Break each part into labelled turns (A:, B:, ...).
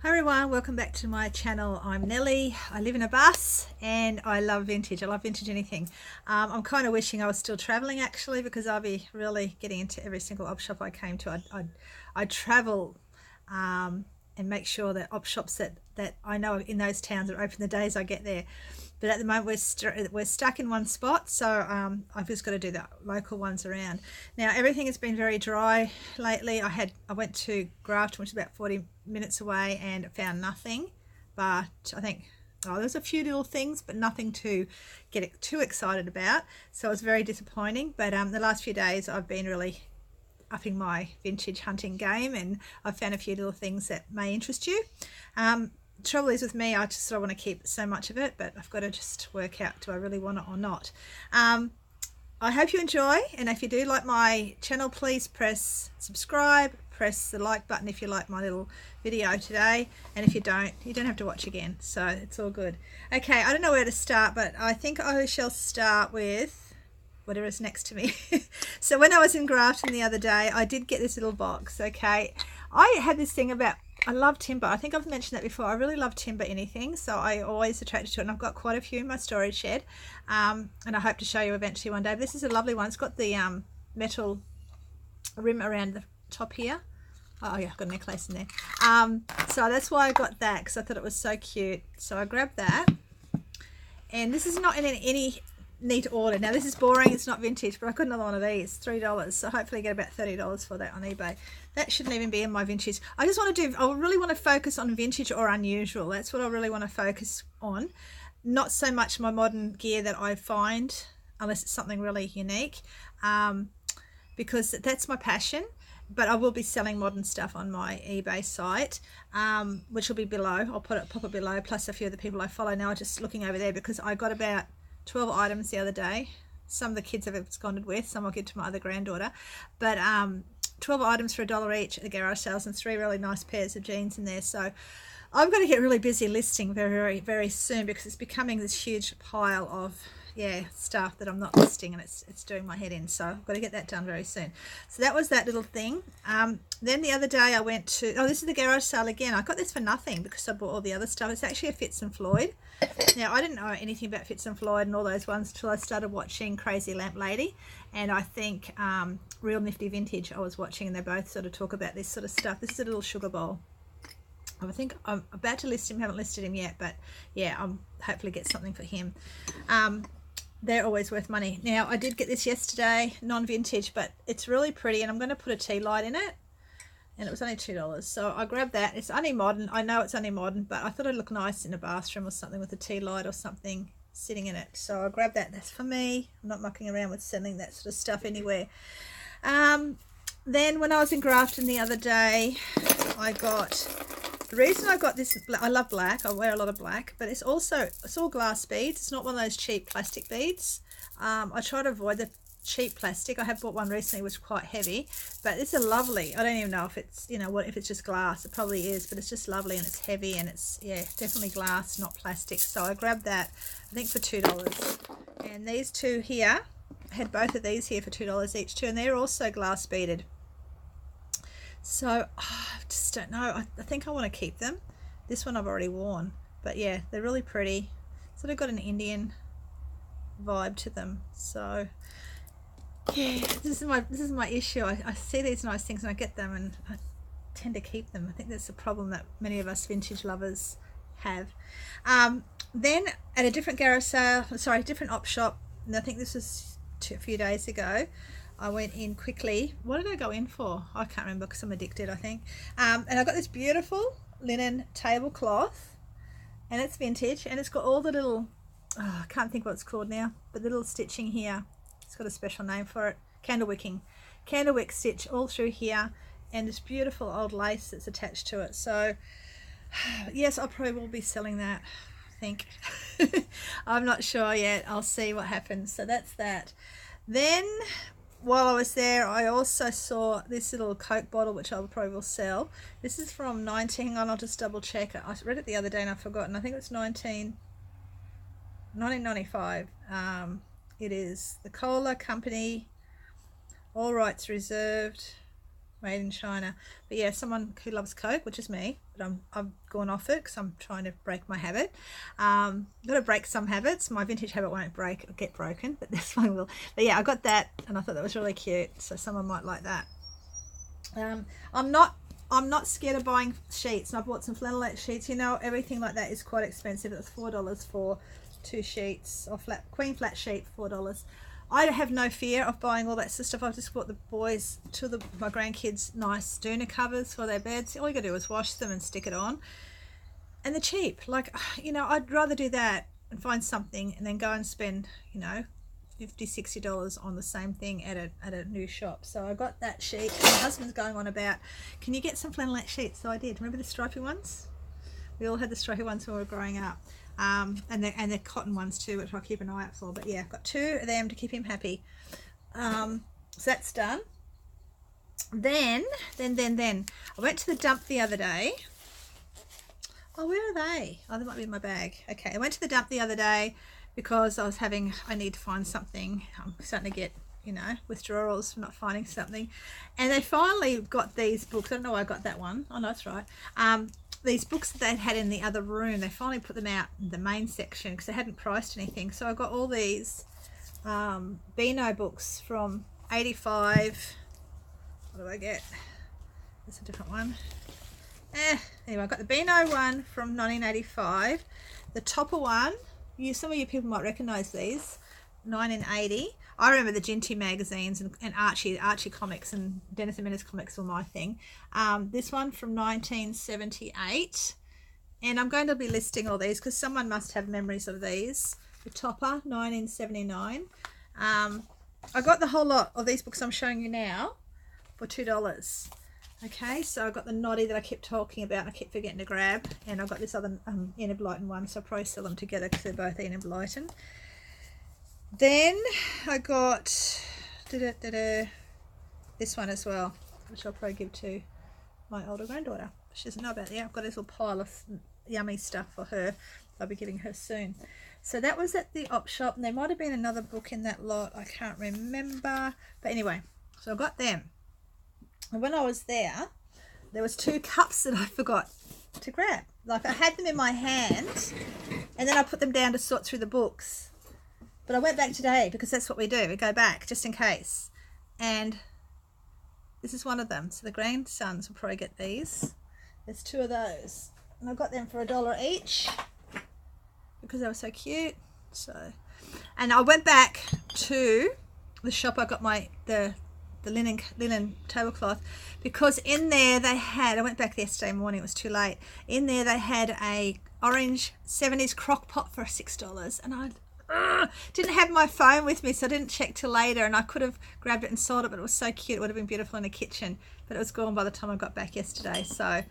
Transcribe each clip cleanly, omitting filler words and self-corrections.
A: Hi everyone, welcome back to my channel. I'm Nellie. I live in a bus and I love vintage. I love vintage anything. I'm kind of wishing I was still traveling actually, because I'll be really getting into every single op shop I came to. I'd travel and make sure that op shops that I know in those towns are open the days I get there. But at the moment we're stuck in one spot, so I've just got to do the local ones around. Now everything has been very dry lately. I went to Grafton, which is about 40 minutes away, and found nothing. But I think there's a few little things, but nothing to get too excited about. So it was very disappointing. But the last few days I've been really upping my vintage hunting game, and I've found a few little things that may interest you. Trouble is with me, I just sort of want to keep so much of it, but I've got to just work out, do I really want it or not? I hope you enjoy, and if you do like my channel, please press subscribe, press the like button if you like my little video today, and if you don't have to watch again, so it's all good. Okay, I don't know where to start, but I think I shall start with whatever is next to me. So when I was in Grafton the other day, I did get this little box. Okay, I had this thing about, I love timber. I think I've mentioned that before. I really love timber anything, so I always attracted to it, and I've got quite a few in my storage shed, and I hope to show you eventually one day. But this is a lovely one. It's got the metal rim around the top here. Oh yeah, I've got a necklace in there. So that's why I got that, because I thought it was so cute. So I grabbed that, and this is not in any neat order. Now this is boring, it's not vintage, but I got another one of these, $3, so hopefully I get about $30 for that on eBay. That shouldn't even be in my vintage. I really want to focus on vintage or unusual. That's what I really want to focus on, not so much my modern gear that I find, unless it's something really unique, because that's my passion. But I will be selling modern stuff on my eBay site, which will be below. I'll pop it below, plus a few of the people I follow now are just looking over there, because I got about 12 items the other day. Some of the kids have absconded with, some I'll give to my other granddaughter. But 12 items for $1 each at the garage sales, and 3 really nice pairs of jeans in there. So I'm going to get really busy listing very, very, very soon, because it's becoming this huge pile of stuff that I'm not listing, and it's doing my head in. So I've got to get that done very soon. So that was that little thing. Then the other day I went to, this is the garage sale again. I got this for nothing because I bought all the other stuff. It's actually a Fitz and Floyd. Now I didn't know anything about Fitz and Floyd and all those ones until I started watching Crazy Lamp Lady, and I think Real Nifty Vintage I was watching, and they both sort of talk about this sort of stuff. This is a little sugar bowl. I think I'm about to list him, haven't listed him yet, but yeah, I'm hopefully get something for him. They're always worth money. Now I did get this yesterday, non-vintage, but it's really pretty, and I'm going to put a tea light in it, and it was only $2, so I grabbed that. It's only modern, I know it's only modern, but I thought it'd look nice in a bathroom or something with a tea light or something sitting in it, so I grabbed that. That's for me. I'm not mucking around with selling that sort of stuff anywhere. Then when I was in Grafton the other day, the reason I got this, I love black, I wear a lot of black, but it's all glass beads. It's not one of those cheap plastic beads. I try to avoid the cheap plastic. I have bought one recently which was quite heavy, but it's a lovely, I don't even know if it's, if it's just glass. It probably is, but it's just lovely, and it's heavy, and it's, definitely glass, not plastic. So I grabbed that, I think for $2. And these two here, I had both of these here for $2 each too, and they're also glass beaded. So I just don't know. I think I want to keep them. This one I've already worn, but yeah, they're really pretty. Sort of got an Indian vibe to them. So yeah, this is my issue. I see these nice things and I get them, and I tend to keep them. I think that's the problem that many of us vintage lovers have. Then at a different garage sale, different op shop, and I think this was a few days ago, I went in quickly. What did I go in for? I can't remember, because I'm addicted, I think. And I got this beautiful linen tablecloth, and it's vintage, and it's got all the little, I can't think what it's called now, but the little stitching here. It's got a special name for it. Candlewick stitch all through here, and this beautiful old lace that's attached to it. So yes, I probably will be selling that, I think. I'm not sure yet. I'll see what happens. So that's that. Then while I was there, I also saw this little Coke bottle, which I probably will sell. This is from hang on, I'll just double check it. I read it the other day and I've forgotten. I think it's 1995. It is the Cola Company, all rights reserved. made in China. But yeah, someone who loves Coke, which is me, but I've gone off it because I'm trying to break my habit. Got to break some habits. My vintage habit won't get broken, but this one will. But yeah, I got that, and I thought that was really cute, so someone might like that. I'm not scared of buying sheets, and I bought some flannelette sheets. You know, everything like that is quite expensive. It was $4 for 2 sheets, or queen flat sheet, $4. I have no fear of buying all that sort of stuff. I've just bought the boys, my grandkids, nice doona covers for their beds. All you gotta do is wash them and stick it on, and they're cheap. Like, you know, I'd rather do that and find something and then go and spend, you know, $50-$60 on the same thing at a new shop. So I got that sheet. My husband's going on about, can you get some flannelette sheets? So I did. Remember the stripy ones? We all had the stripy ones when we were growing up. And the cotton ones too, which I'll keep an eye out for. But yeah, I've got 2 of them to keep him happy. So that's done. Then I went to the dump the other day. Oh, where are they? Oh, they might be in my bag. Okay, I went to the dump the other day because I need to find something. I'm starting to get, you know, withdrawals from not finding something. And they finally got these books. I don't know why I got that one. Oh, no, that's right. These books that they'd had in the other room, they finally put them out in the main section because they hadn't priced anything. So I got all these Beano books from 85. What do I get? That's a different one. Anyway, I got the Beano one from 1985. The Topper one, some of you people might recognise these, 1980. I remember the Ginty magazines and Archie comics and Dennis and Menace comics were my thing. This one from 1978. And I'm going to be listing all these because someone must have memories of these. The Topper, 1979. I got the whole lot of these books I'm showing you now for $2. Okay, so I got the Noddy that I kept talking about and I kept forgetting to grab. And I got this other Enid Blyton one, so I'll probably sell them together because they're both Enid Blyton. Then I got this one as well, which I'll probably give to my older granddaughter. She doesn't know about it. Yeah, I've got this little pile of yummy stuff for her. I'll be giving her soon. So that was at the op shop, and there might have been another book in that lot. I can't remember. But anyway, so I got them. And when I was there was 2 cups that I forgot to grab. Like, I had them in my hand, and then I put them down to sort through the books. But I went back today because that's what we do. We go back just in case. And this is one of them. So the grandsons will probably get these. There's 2 of those. And I got them for $1 each because they were so cute. And I went back to the shop. I got the linen tablecloth because in there they had, I went back yesterday morning, it was too late. In there they had a orange 70s crock pot for $6. And I didn't have my phone with me, so I didn't check till later, and I could have grabbed it and sold it, but it was so cute. It would have been beautiful in the kitchen, but it was gone by the time I got back yesterday. So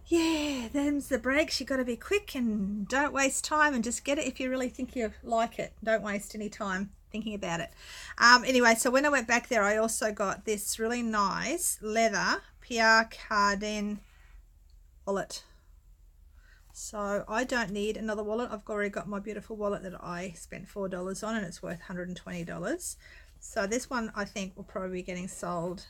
A: yeah, them's the breaks. You got to be quick and don't waste time, and just get it if you really think you like it. Don't waste any time thinking about it. Anyway, so when I went back there, I also got this really nice leather Pierre Cardin wallet. So I don't need another wallet. I've already got my beautiful wallet that I spent $4 on, and it's worth $120. So this one I think will probably be getting sold.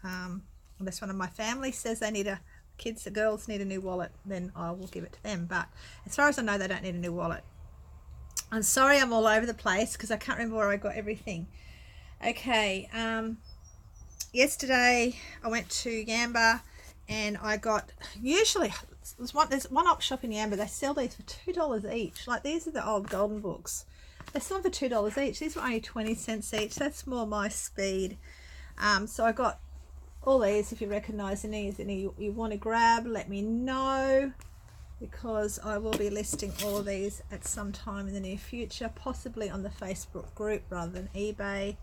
A: Unless one of my family says they need the girls need a new wallet, then I will give it to them. But as far as I know, they don't need a new wallet. I'm sorry I'm all over the place because I can't remember where I got everything. Okay, yesterday I went to Yamba and I got, there's one op shop in Yamba, they sell these for $2 each. Like, these are the old golden books. They sell them for $2 each. These were only 20 cents each. That's more my speed. So I got all these. If you recognise any you want to grab, let me know, because I will be listing all of these at some time in the near future, possibly on the Facebook group rather than eBay,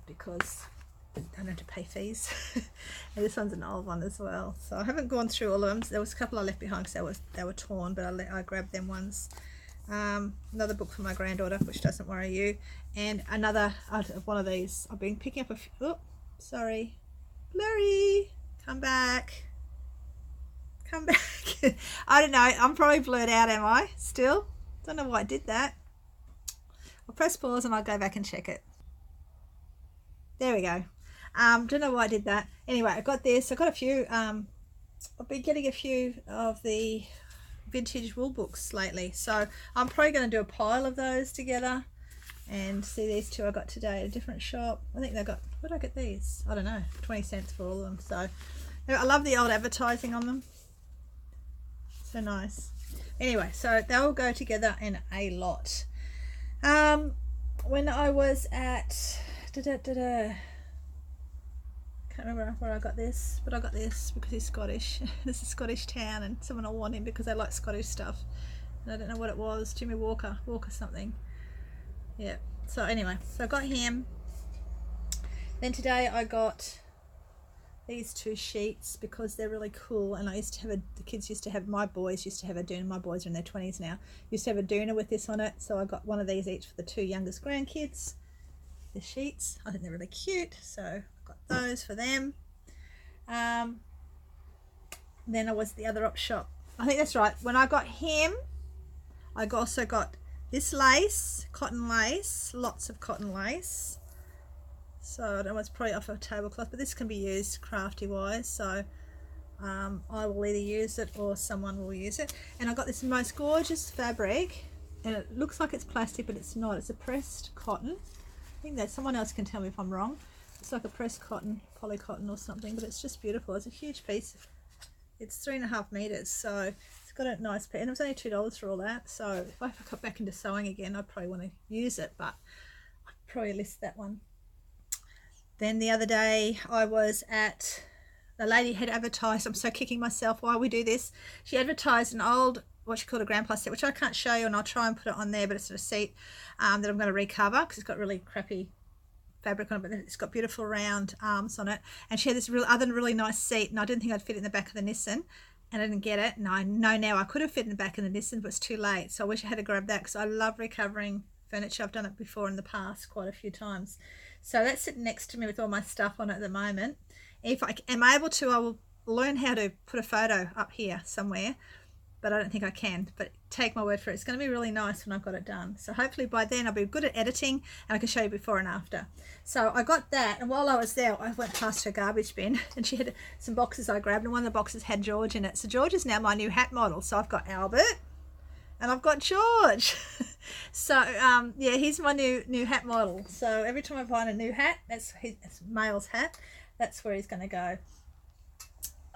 A: because I don't have to pay fees. And this one's an old one as well, so I haven't gone through all of them. There was a couple I left behind because they were torn, but I grabbed them ones. Another book for my granddaughter, which doesn't worry you, and another one of these. I've been picking up a few. Oh, sorry, blurry, come back. I don't know, I'm probably blurred out, am I still? Don't know why I did that. I'll press pause and I'll go back and check it. There we go. Don't know why I did that. Anyway, I got this. I got a few. I've been getting a few of the vintage wool books lately, so I'm probably going to do a pile of those together. And see, these two I got today at a different shop. I think they got, where did I get these? I don't know, 20 cents for all of them. So I love the old advertising on them. So nice. Anyway, so they all go together in a lot. When I was at can't remember where I got this, but I got this because he's Scottish. This is Scottish Town, and someone will want him because they like Scottish stuff. And I don't know what it was. Jimmy Walker something. Yeah. So anyway, so I got him. Then today I got these two sheets because they're really cool, and I used to have the kids used to have, my boys used to have a doona. My boys are in their 20s now. Used to have a doona with this on it, so I got one of these each for the two youngest grandkids. The sheets, I think they're really cute, so I got those for them. Then I was at the other op shop. I think that's right. When I got him, I also got this lace, cotton lace, lots of cotton lace. So I don't know, it's probably off a tablecloth, but this can be used crafty wise, so I will either use it or someone will use it. And I got this most gorgeous fabric, and it looks like it's plastic, but it's not. It's a pressed cotton. I think that someone else can tell me if I'm wrong. It's like a pressed cotton, polycotton or something, but it's just beautiful. It's a huge piece. It's 3.5 meters, so it's got a nice piece, and it was only $2 for all that. So if I got back into sewing again, I'd probably want to use it, but I'd probably list that one. Then the other day I was at, the lady had advertised, I'm so kicking myself why we do this. She advertised an old, what she called a grandpa set, which I can't show you, and I'll try and put it on there, but it's a seat that I'm going to recover because it's got really crappy fabric on it, but it's got beautiful round arms on it. And she had this really nice seat, and I didn't think I'd fit it in the back of the Nissan, and I didn't get it. And I know now I could have fit in the back of the Nissan, but it's too late. So I wish I had to grab that because I love recovering furniture. I've done it before in the past quite a few times. So that's sitting next to me with all my stuff on it at the moment. If I am able to, I will learn how to put a photo up here somewhere, but I don't think I can. But take my word for it, it's going to be really nice when I've got it done. So hopefully by then I'll be good at editing and I can show you before and after. So I got that, and while I was there I went past her garbage bin and she had some boxes I grabbed, and one of the boxes had George in it. So George is now my new hat model. So I've got Albert and I've got George. So yeah, he's my new hat model. So every time I find a new hat, it's male's hat, that's where he's going to go.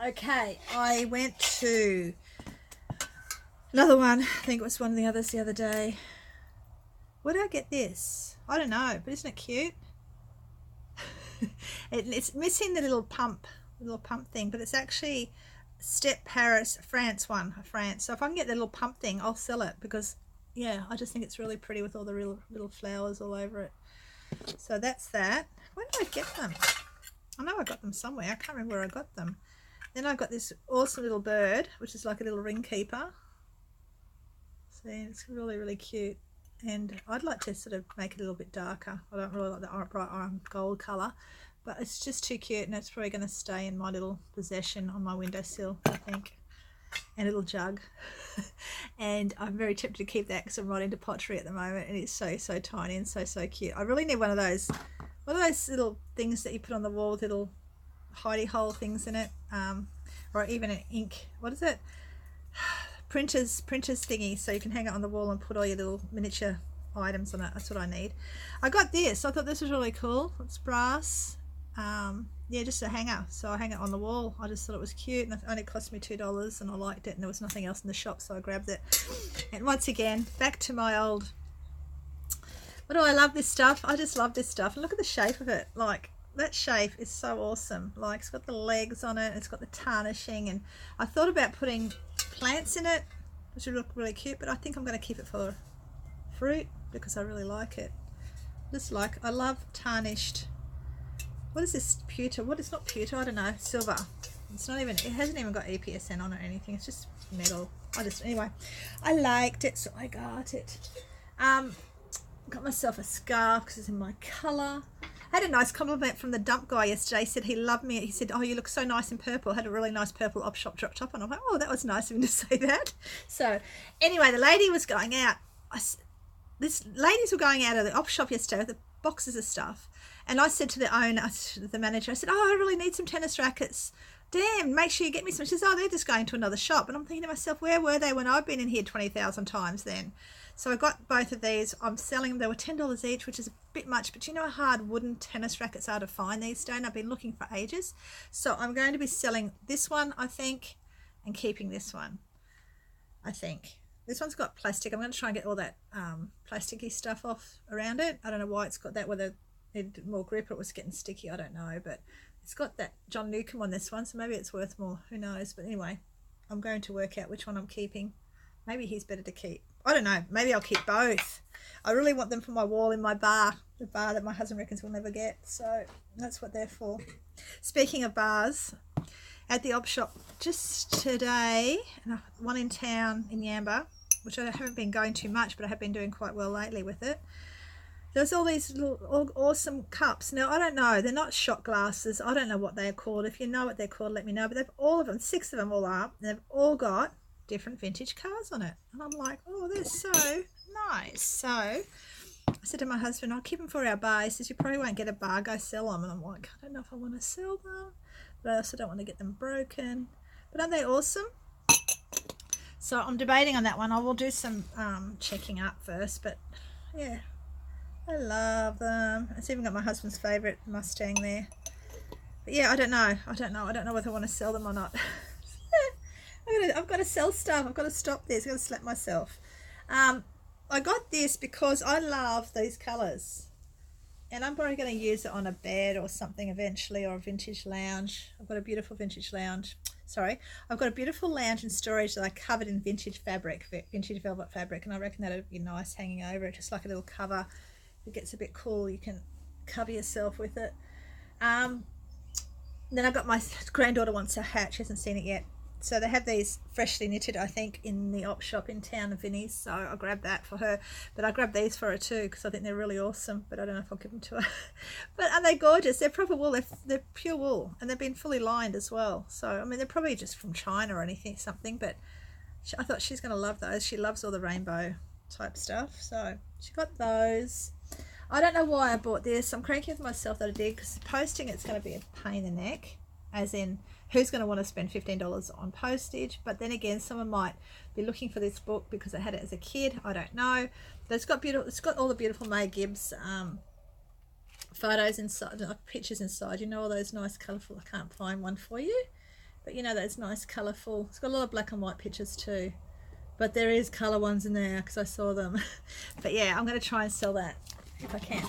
A: Okay, I went to another one. I think it was one of the others the other day. Where did I get this? I don't know, but isn't it cute? It's missing the little pump thing, but it's actually Step Paris France one, France. So if I can get the little pump thing, I'll sell it because yeah, I just think it's really pretty with all the real little flowers all over it. So that's that. Where did I get them? I know I got them somewhere. I can't remember where I got them. Then I got this awesome little bird, which is like a little ring keeper. See, it's really cute. And I'd like to sort of make it a little bit darker. I don't really like the bright orange gold colour, but it's just too cute, and it's probably going to stay in my little possession on my windowsill, I think. And a little jug. And I'm very tempted to keep that because I'm right into pottery at the moment, and it's so tiny and so cute. I really need one of those little things that you put on the wall with little hidey hole things in it, or even an ink, what is it, printers thingy, so you can hang it on the wall and put all your little miniature items on it. That's what I need. I got this. I thought this was really cool. It's brass. Yeah, just a hanger, so I hang it on the wall. I just thought it was cute, and it only cost me $2, and I liked it, and there was nothing else in the shop, so I grabbed it. And once again, back to my old, what do I love this stuff? I just love this stuff. And look at the shape of it. Like, that shape is so awesome. Like, it's got the legs on it, it's got the tarnishing, and I thought about putting plants in it, which would look really cute, but I think I'm going to keep it for fruit because I really like it. I love tarnished. What is this, pewter? What, it's not pewter, I don't know, silver. It's not even, it hasn't even got EPSN on it or anything, it's just metal. Anyway, I liked it, so I got it. Got myself a scarf because it's in my colour. I had a nice compliment from the dump guy yesterday. He said he loved me. He said, oh, you look so nice in purple. I had a really nice purple op shop drop top on. I'm like, oh, that was nice of him to say that. So anyway, the lady was going out. Ladies were going out of the op shop yesterday with boxes of stuff. And I said to the owner, the manager, I said, oh, I really need some tennis rackets. Damn, make sure you get me some. She says, oh, they're just going to another shop. And I'm thinking to myself, where were they when I've been in here 20,000 times then? So I got both of these. I'm selling them. They were $10 each, which is a bit much. But you know how hard wooden tennis rackets are to find these days? I've been looking for ages. So I'm going to be selling this one, I think, and keeping this one, I think. This one's got plastic. I'm going to try and get all that plasticky stuff off around it. I don't know why it's got that, whether it needed more grip or it was getting sticky. I don't know, but it's got that John Newcombe on this one, so maybe it's worth more. Who knows? But anyway, I'm going to work out which one I'm keeping. Maybe he's better to keep. I don't know. Maybe I'll keep both. I really want them for my wall in my bar, the bar that my husband reckons we'll never get. So that's what they're for. Speaking of bars, at the op shop just today, one in town in Yamba, which I haven't been going too much, but I have been doing quite well lately with it. There's all these little awesome cups. Now, I don't know. They're not shot glasses. I don't know what they're called. If you know what they're called, let me know. But they've all of them, 6 of them all up. They've all got different vintage cars on it. And I'm like, oh, they're so nice. So I said to my husband, I'll keep them for our bar. He says, you probably won't get a bar. Go sell them. And I'm like, I don't know if I want to sell them, but I also don't want to get them broken. But aren't they awesome? So I'm debating on that one. I will do some checking up first, but yeah, I love them. It's even got my husband's favourite Mustang there. But yeah, I don't know whether I want to sell them or not. I've got to sell stuff. I've got to stop this. I've got to slap myself. I got this because I love these colours. And I'm probably going to use it on a bed or something eventually, or a vintage lounge. I've got a beautiful vintage lounge. Sorry, I've got a beautiful lounge and storage that I covered in vintage fabric, vintage velvet fabric, and I reckon that would be nice hanging over it, just like a little cover. If it gets a bit cool, you can cover yourself with it. Then I've got my granddaughter wants a hat. She hasn't seen it yet. So they have these freshly knitted, I think, in the op shop in town of Vinnie's. So I grabbed that for her. But I grabbed these for her too because I think they're really awesome. But I don't know if I'll give them to her. But are they gorgeous? They're proper wool. They're pure wool. And they've been fully lined as well. So, I mean, they're probably just from China or something. But I thought she's going to love those. She loves all the rainbow type stuff. So she got those. I don't know why I bought this. I'm cranky with myself that I did because posting it's going to be a pain in the neck. As in, who's going to want to spend $15 on postage? But then again, someone might be looking for this book because they had it as a kid. I don't know. But it's got all the beautiful May Gibbs photos inside, pictures inside. You know, all those nice colourful. I can't find one for you, but you know those nice colourful. It's got a lot of black and white pictures too, but there is colour ones in there because I saw them. But yeah, I'm going to try and sell that if I can.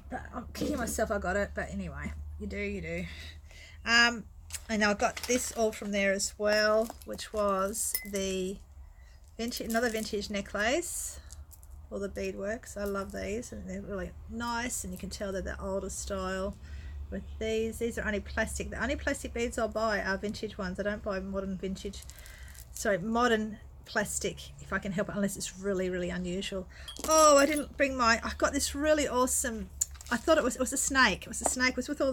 A: But I'm kicking myself I got it. But anyway, you do. And I got this all from there as well, which was the another vintage necklace, all the beadworks. I love these, and they're really nice, and you can tell they're the older style with these. These are only plastic. The only plastic beads I'll buy are vintage ones. I don't buy modern plastic if I can help it, unless it's really, really unusual. Oh, I didn't bring I got this really awesome, I thought it was a snake. It was a snake. It was with all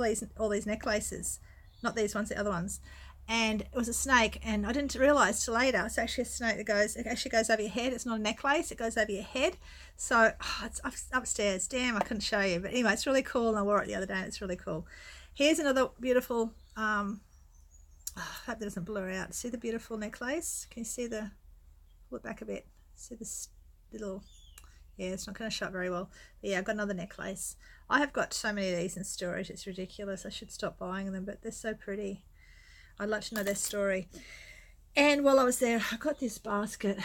A: these necklaces. Not these ones, the other ones. And it was a snake, and I didn't realise till later it's actually a snake it actually goes over your head. It's not a necklace, it goes over your head. So it's upstairs. Damn, I couldn't show you. But anyway, it's really cool, and I wore it the other day, and it's really cool. Here's another beautiful, I hope that doesn't blur out. See the beautiful necklace? Can you see pull it back a bit. See this little, yeah, it's not going to show up very well. But yeah, I've got another necklace. I have got so many of these in storage, it's ridiculous. I should stop buying them, but they're so pretty. I'd like to know their story. And while I was there, I got this basket.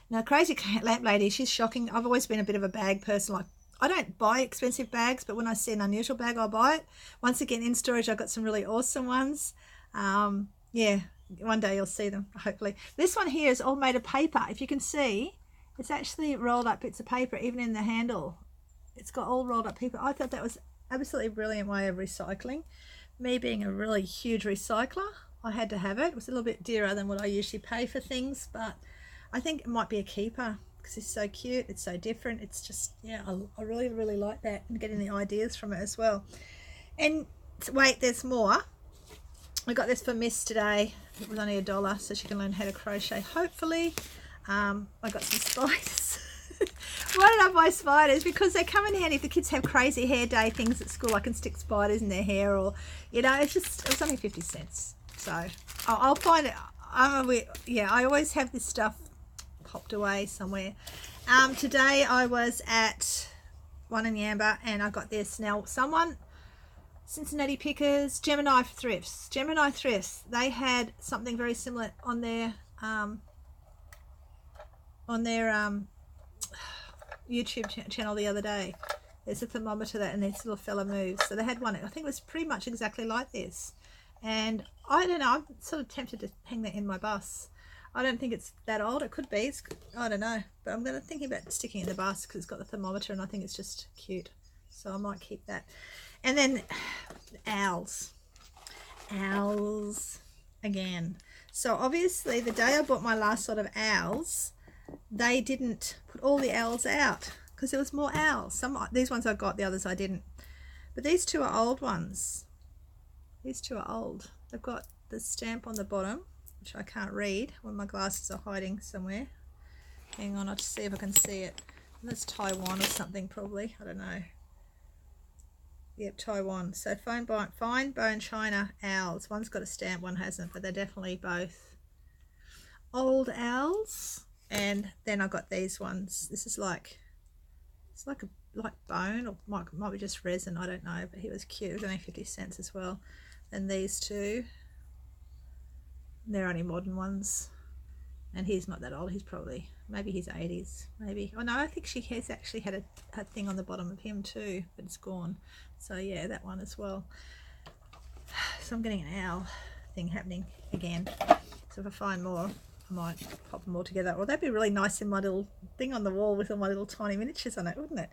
A: Now, Crazy Lamp Lady, she's shocking. I've always been a bit of a bag person. Like, I don't buy expensive bags, but when I see an unusual bag, I'll buy it. Once again, in storage, I've got some really awesome ones. Yeah, one day you'll see them, hopefully. This one here is all made of paper. If you can see, it's actually rolled up bits of paper, even in the handle. It's got all rolled up paper. I thought that was absolutely brilliant way of recycling. Me being a really huge recycler, I had to have it. It was a little bit dearer than what I usually pay for things, but I think it might be a keeper because it's so cute. It's so different. It's just, yeah, I really, really like that, and getting the ideas from it as well. And wait, there's more. I got this for Miss today. It was only $1, so she can learn how to crochet, hopefully. I got some spiders. Why did I buy spiders? Because they come in handy if the kids have crazy hair day things at school. I can stick spiders in their hair, or you know, it was only 50 cents. So I'll find it. Yeah, I always have this stuff popped away somewhere. Today I was at One in Yamba and I got this. Now someone, Cincinnati Pickers, Gemini Thrifts, they had something very similar on their YouTube channel the other day. There's a thermometer that, and this little fella moves. So they had one, I think it was pretty much exactly like this. And I don't know, I'm sort of tempted to hang that in my bus. I don't think it's that old. It could be. I don't know. But I'm thinking about sticking it in the bus because it's got the thermometer and I think it's just cute. So I might keep that. And then owls. Owls again. So obviously the day I bought my last lot of owls, they didn't put all the owls out because there was more owls. These ones I got, the others I didn't. But these two are old ones. These two are old. They've got the stamp on the bottom, which I can't read when my glasses are hiding somewhere. Hang on, I'll just see if I can see it. That's Taiwan or something probably. I don't know. Yep, Taiwan. So fine bone china owls. One's got a stamp, one hasn't, but they're definitely both old owls. And then I got these ones. This is like, it's like bone, or might be just resin, I don't know, but he was cute. It was only 50 cents as well. And these two, they're only modern ones. And he's not that old. He's probably, maybe he's 80s, maybe. Oh no, I think she has actually had a thing on the bottom of him too, but it's gone. So yeah, that one as well. So I'm getting an owl thing happening again. So if I find more, I might pop them all together. Or that'd be really nice in my little thing on the wall with all my little tiny miniatures on it, wouldn't it?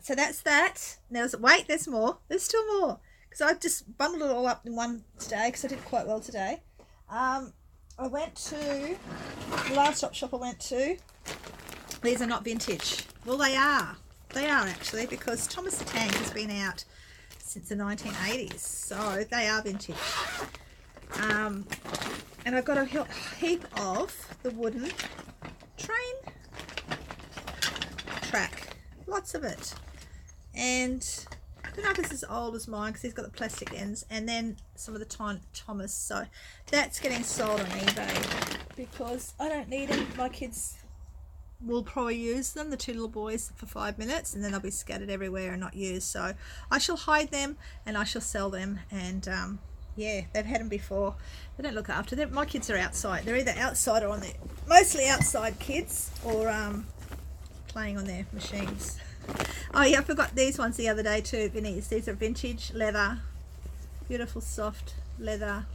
A: So that's that. Now, wait, there's more. There's still more. Because I just bundled it all up in one today because I did quite well today. I went to the last shop I went to. These are not vintage. Well, they are. They are actually, because Thomas the Tank has been out since the 1980s. So they are vintage. And I got a heap of the wooden train track. Lots of it. And I don't know if this is as old as mine because he's got the plastic ends, and then some of the Thomas. So that's getting sold on eBay because I don't need them. My kids will probably use them, the two little boys, for 5 minutes, and then they'll be scattered everywhere and not used. So I shall hide them and I shall sell them. And yeah, they've had them before. They don't look after them. My kids are outside. They're either outside or on the, mostly outside kids, or playing on their machines. Oh yeah, I forgot these ones the other day too, Vinnies. These are vintage leather, beautiful soft leather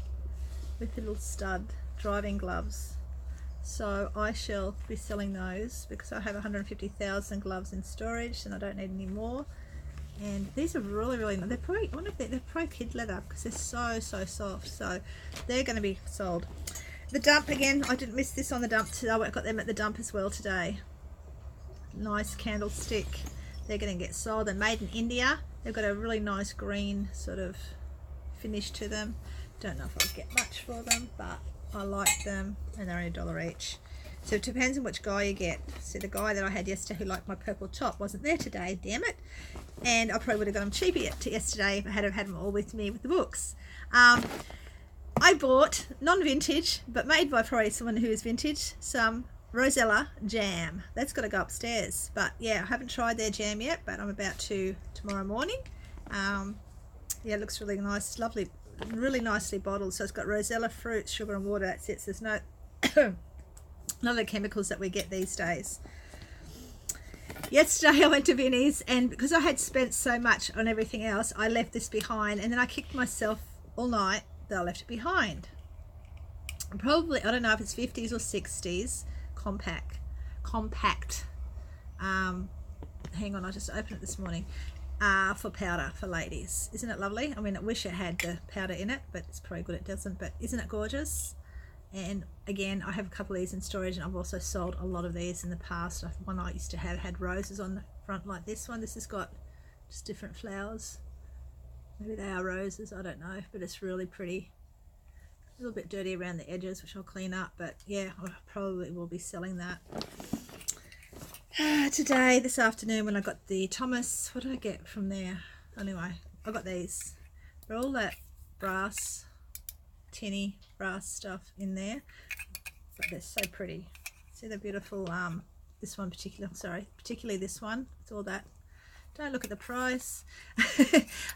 A: with a little stud driving gloves. So I shall be selling those because I have 150,000 gloves in storage and I don't need any more. And these are really nice. They're probably, I wonder if they're pro kid leather because they're so soft. So they're going to be sold. The dump again, I didn't miss this on the dump today. I got them at the dump as well today. Nice candlestick. They're going to get sold. They're made in India. They've got a really nice green sort of finish to them. Don't know if I'll get much for them, but I like them, and they're only $1 each. So it depends on which guy you get. So the guy that I had yesterday who liked my purple top wasn't there today, damn it. And I probably would have got them cheaper yesterday if I had had them all with me with the books. I bought, non-vintage, but made by probably someone who is vintage, some Rosella jam. That's got to go upstairs. But yeah, I haven't tried their jam yet, but I'm about to tomorrow morning. Yeah, it looks really nice. Lovely, really nicely bottled. So it's got Rosella fruit, sugar and water. That's it. So there's no none of the chemicals that we get these days. Yesterday I went to Vinnie's, and because I had spent so much on everything else, I left this behind, and then I kicked myself all night that I left it behind. Probably, I don't know if it's 50s or 60s compact. Hang on, I just opened it this morning. For powder for ladies. Isn't it lovely? I mean, I wish it had the powder in it, but it's probably good it doesn't. But isn't it gorgeous? And again, I have a couple of these in storage, and I've also sold a lot of these in the past. One I used to have had roses on the front like this one. This has got just different flowers. Maybe they are roses, I don't know, but it's really pretty. A little bit dirty around the edges, which I'll clean up, but yeah, I probably will be selling that. Today, this afternoon, when I got the Thomas, what did I get from there? Anyway, I got these. They're all that brass, tinny brass stuff in there, but they're so pretty. See the beautiful, this one particularly this one. It's all that. Don't look at the price.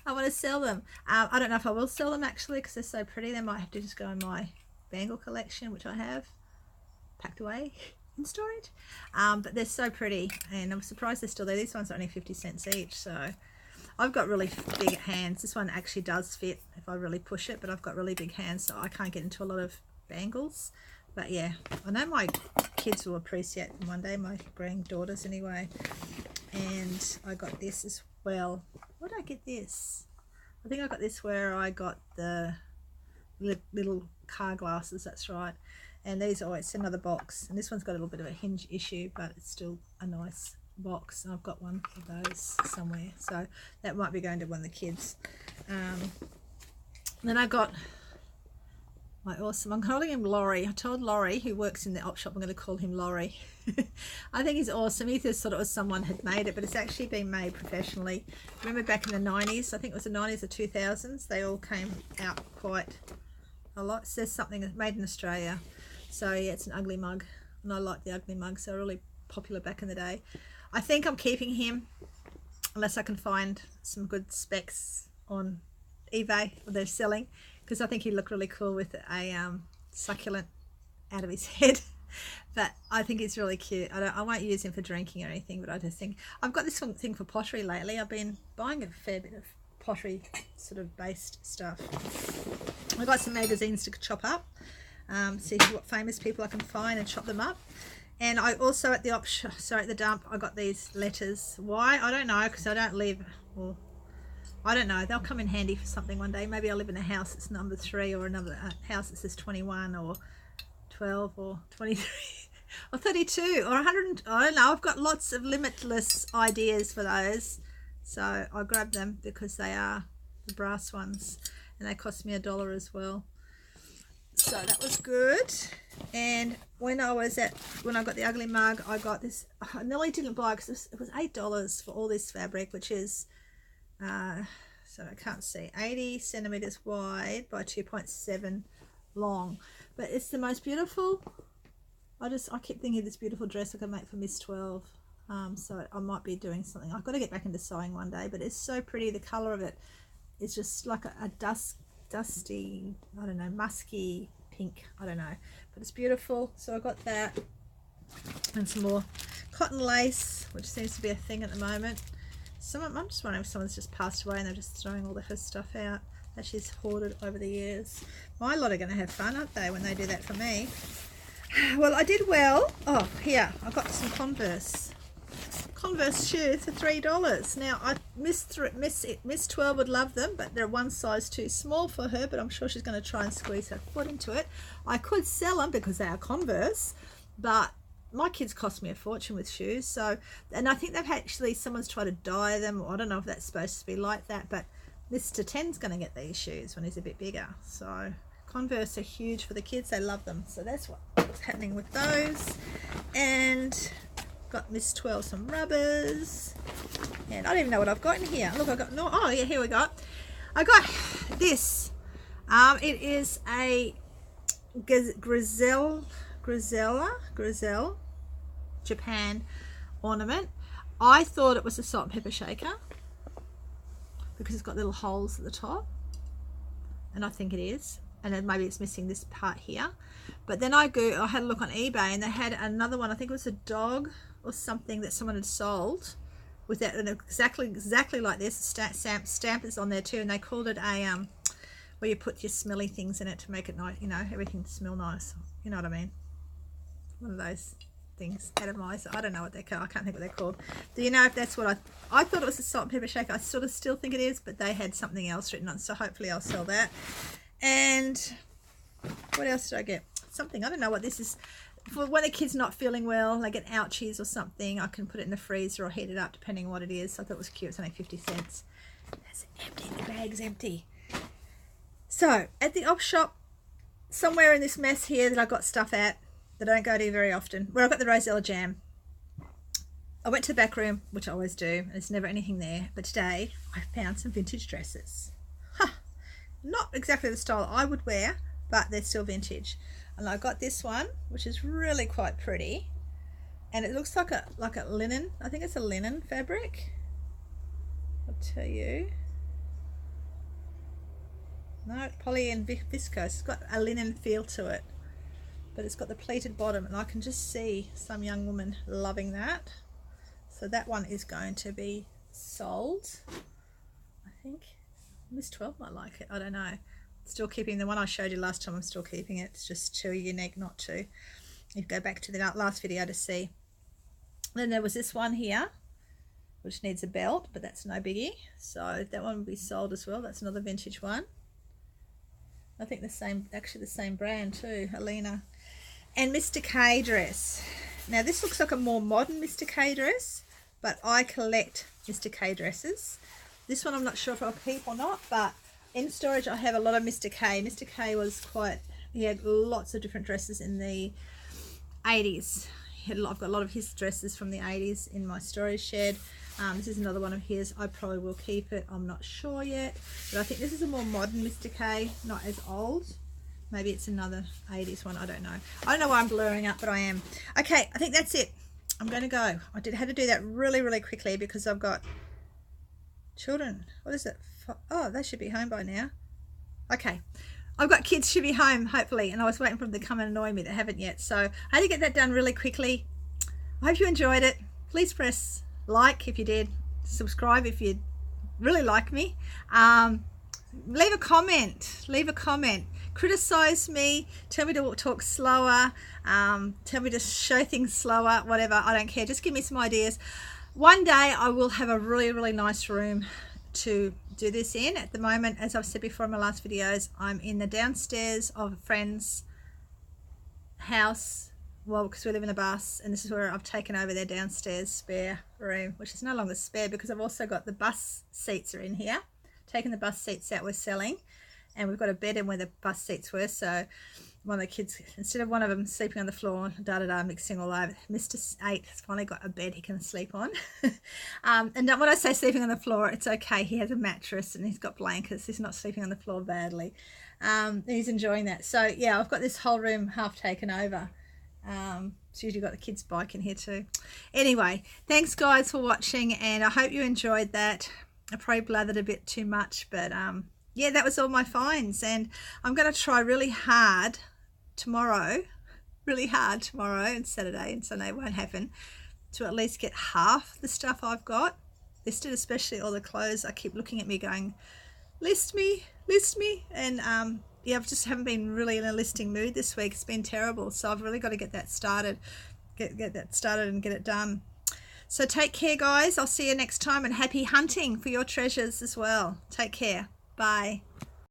A: I want to sell them. I don't know if I will sell them actually because they're so pretty. They might have to just go in my bangle collection, which I have packed away in storage. But they're so pretty, and I'm surprised they're still there. These ones are only 50 cents each, so I've got really big hands. This one actually does fit if I really push it, but I've got really big hands, so I can't get into a lot of bangles. But yeah, I know my kids will appreciate them one day, my granddaughters anyway. And I got this as well. Where did I get this? I think I got this where I got the little car glasses, that's right. And these are, it's another box, and this one's got a little bit of a hinge issue, but it's still a nice box, and I've got one of those somewhere, so that might be going to one of the kids. Then I got my awesome, I'm calling him Laurie. I told Laurie, who works in the op shop, I'm going to call him Laurie. I think he's awesome. He just thought it was someone had made it, but it's actually been made professionally. Remember back in the 90s, I think it was the 90s or 2000s, they all came out quite a lot. It says something made in Australia. So yeah, it's an ugly mug, and I like the ugly mugs. They're really popular back in the day. I think I'm keeping him unless I can find some good specs on eBay or they're selling, because I think he'd look really cool with a succulent out of his head. But I think he's really cute. I won't use him for drinking or anything, but I just think I've got this thing for pottery lately. I've been buying a fair bit of pottery sort of based stuff. I got some magazines to chop up, see what famous people I can find and chop them up. And I also at the dump, I got these letters. Why? I don't know, because I don't live, well, I don't know. They'll come in handy for something one day. Maybe I'll live in a house that's number 3, or another house that says 21 or 12 or 23 or 32 or 100. I don't know. I've got lots of limitless ideas for those. So I grabbed them because they are the brass ones, and they cost me $1 as well. So that was good. And when I got the ugly mug, I got this. I nearly didn't buy because it was $8 for all this fabric, which is so I can't see, 80 centimeters wide by 2.7 long. But it's the most beautiful. I keep thinking of this beautiful dress I could make for Miss 12. So I might be doing something. I've got to get back into sewing one day, but it's so pretty. The color of it is just like a dusty, I don't know, musky pink, I don't know, but it's beautiful. So I got that, and some more cotton lace, which seems to be a thing at the moment. I'm just wondering if someone's just passed away and they're just throwing all of her stuff out that she's hoarded over the years. My lot are going to have fun, aren't they, when they do that for me? Well, I did well. Oh, here, I got some Converse shoes for $3. Now, Miss 12 would love them, but they're one size too small for her, but I'm sure she's going to try and squeeze her foot into it. I could sell them because they are Converse, but my kids cost me a fortune with shoes. So, and I think they've actually, someone's tried to dye them, or I don't know if that's supposed to be like that, but Mr. 10's going to get these shoes when he's a bit bigger. So Converse are huge for the kids. They love them. So that's what's happening with those. And got Miss 12 some rubbers, and I don't even know what I've got in here. Look, I got oh yeah, here we go. I got this. It is a Griselle Japan ornament. I thought it was a salt and pepper shaker because it's got little holes at the top, and I think it is. And then maybe it's missing this part here. But then I had a look on eBay, and they had another one. I think it was a dog or something that someone had sold with that, and exactly like this. Stamp is on there too, and they called it a where you put your smelly things in it to make it nice. You know, everything smell nice. You know what I mean? One of those things, atomizer. I don't know what they're called. I can't think what they're called. Do you know if that's what I thought it was a salt and pepper shaker. I sort of still think it is, but they had something else written on. So hopefully I'll sell that. And what else did I get? Something, I don't know what this is. For when the kid's not feeling well, they get ouchies or something, I can put it in the freezer or heat it up depending on what it is. So I thought it was cute. It's only 50 cents. It's empty. The bag's empty. So at the op shop, somewhere in this mess here that I got stuff at that I don't go to very often, where I got the Rosella jam. I went to the back room, which I always do, and there's never anything there, but today I found some vintage dresses. Not exactly the style I would wear, but they're still vintage. And I got this one, which is really quite pretty, and it looks like a linen. I think it's a linen fabric. I'll tell you. No, poly and viscose. It's got a linen feel to it, but it's got the pleated bottom, and I can just see some young woman loving that. So that one is going to be sold. I think Miss 12 might like it. I don't know. Still keeping the one I showed you last time. I'm still keeping it. It's just too unique not to. You go back to the last video to see. Then there was this one here, which needs a belt, but that's no biggie. So that one will be sold as well. That's another vintage one. I think the same, actually the same brand too, Helena. And Mr. K dress. Now this looks like a more modern Mr. K dress, but I collect Mr. K dresses. This one I'm not sure if I'll keep or not, but in storage I have a lot of Mr. K. Mr. K was quite, he had lots of different dresses in the 80s. I've got a lot of his dresses from the 80s in my storage shed. This is another one of his. I probably will keep it. I'm not sure yet, but I think this is a more modern Mr. K, not as old. Maybe it's another 80s one. I don't know. I don't know why I'm blurring up, but I am. Okay, I think that's it. I'm going to go. I had to do that really quickly because I've got children. What is it? Oh, they should be home by now. Okay. I've got kids should be home, hopefully, and I was waiting for them to come and annoy me. They haven't yet. So I had to get that done really quickly. I hope you enjoyed it. Please press like if you did. Subscribe if you really like me. Leave a comment. Criticize me. Tell me to talk slower. Tell me to show things slower. Whatever. I don't care. Just give me some ideas. One day I will have a really nice room to do this in. At the moment, as I've said before in my last videos, I'm in the downstairs of a friend's house. Well, because we live in a bus, and this is where I've taken over their downstairs spare room, which is no longer spare because I've also got the bus seats are in here. Taking the bus seats out we're selling, and we've got a bed in where the bus seats were, so one of the kids, instead of one of them sleeping on the floor, mixing all over, Mr. 8 has finally got a bed he can sleep on. And when I say sleeping on the floor, it's okay. He has a mattress and he's got blankets. He's not sleeping on the floor badly. He's enjoying that. So yeah, I've got this whole room half taken over. So you've got the kids' bike in here too. Anyway, thanks guys for watching, and I hope you enjoyed that. I probably blathered a bit too much, but yeah, that was all my finds, and I'm going to try really hard tomorrow, and Saturday and Sunday won't happen, to at least get half the stuff I've got listed, especially all the clothes. I keep looking at me going, list me, and yeah, I just haven't been really in a listing mood this week. It's been terrible, so I've really got to get that started, get that started and get it done. So take care guys, I'll see you next time, and happy hunting for your treasures as well. Take care, bye.